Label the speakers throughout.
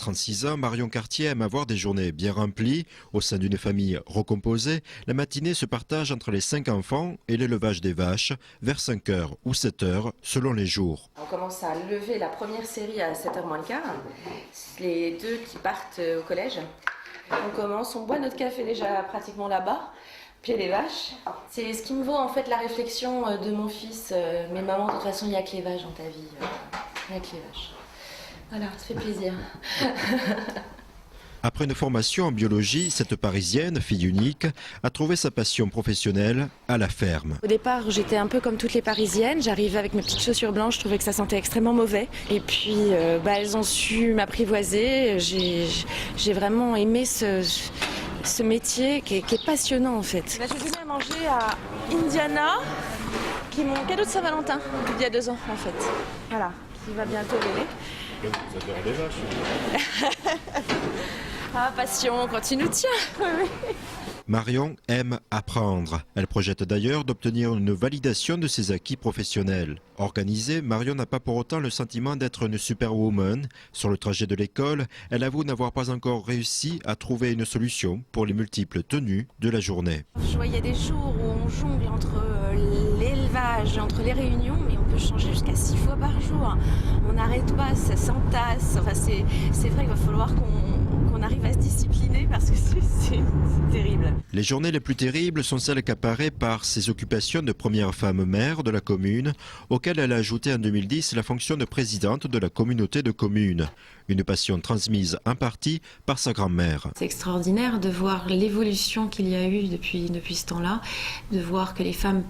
Speaker 1: 36 ans, Marion Cartier aime avoir des journées bien remplies. Au sein d'une famille recomposée, la matinée se partage entre les 5 enfants et l'élevage des vaches, vers 5 heures ou 7 heures, selon les jours.
Speaker 2: On commence à lever la première série à 7h moins le quart, les deux qui partent au collège. On boit notre café déjà pratiquement là-bas, puis les vaches. C'est ce qui me vaut en fait la réflexion de mon fils. Mais maman, de toute façon, il n'y a que les vaches dans ta vie. Il n'y a que les vaches. Voilà, ça fait plaisir.
Speaker 1: Après une formation en biologie, cette Parisienne, fille unique, a trouvé sa passion professionnelle à la ferme.
Speaker 2: Au départ, j'étais un peu comme toutes les Parisiennes. J'arrivais avec mes petites chaussures blanches, je trouvais que ça sentait extrêmement mauvais. Et puis, elles ont su m'apprivoiser. J'ai vraiment aimé ce métier qui est passionnant en fait. Je suis venue manger à Indiana, qui est mon cadeau de Saint-Valentin, il y a 2 ans en fait. Voilà, qui va bientôt venir.
Speaker 1: Vous adorez les vaches.
Speaker 2: Ah, passion, quand il nous tient.
Speaker 1: Marion aime apprendre. Elle projette d'ailleurs d'obtenir une validation de ses acquis professionnels. Organisée, Marion n'a pas pour autant le sentiment d'être une superwoman. Sur le trajet de l'école, elle avoue n'avoir pas encore réussi à trouver une solution pour les multiples tenues de la journée.
Speaker 2: Je vois, il y a des jours où on jongle entre l'élevage, entre les réunions, mais on peut changer jusqu'à 6 fois par jour. On n'arrête pas, ça s'entasse. Enfin, c'est vrai qu'il va falloir qu'on arrive à se discipliner parce que c'est terrible.
Speaker 1: Les journées les plus terribles sont celles qu'apparaît par ses occupations de première femme maire de la commune, auxquelles elle a ajouté en 2010 la fonction de présidente de la communauté de communes. Une passion transmise en partie par sa grand-mère.
Speaker 2: C'est extraordinaire de voir l'évolution qu'il y a eu depuis ce temps-là, de voir que les femmes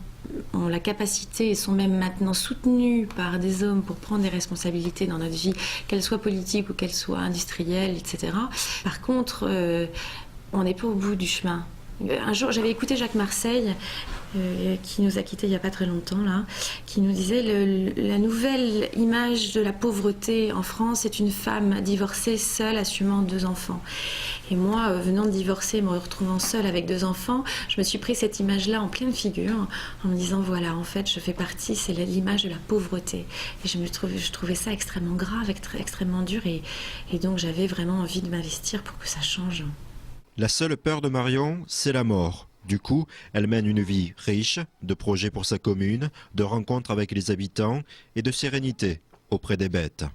Speaker 2: ont la capacité et sont même maintenant soutenues par des hommes pour prendre des responsabilités dans notre vie, qu'elles soient politiques ou qu'elles soient industrielles, etc. Par contre, on n'est pas au bout du chemin. Un jour, j'avais écouté Jacques Marseille, qui nous a quittés il n'y a pas très longtemps, là, qui nous disait la nouvelle image de la pauvreté en France est une femme divorcée, seule, assumant 2 enfants. Et moi, venant de divorcer, me retrouvant seule avec 2 enfants, je me suis pris cette image-là en pleine figure, en me disant, voilà, en fait, je fais partie, c'est l'image de la pauvreté. Et je trouvais ça extrêmement grave, extrêmement dur, et donc j'avais vraiment envie de m'investir pour que ça change.
Speaker 1: La seule peur de Marion, c'est la mort. Du coup, elle mène une vie riche de projets pour sa commune, de rencontres avec les habitants et de sérénité auprès des bêtes.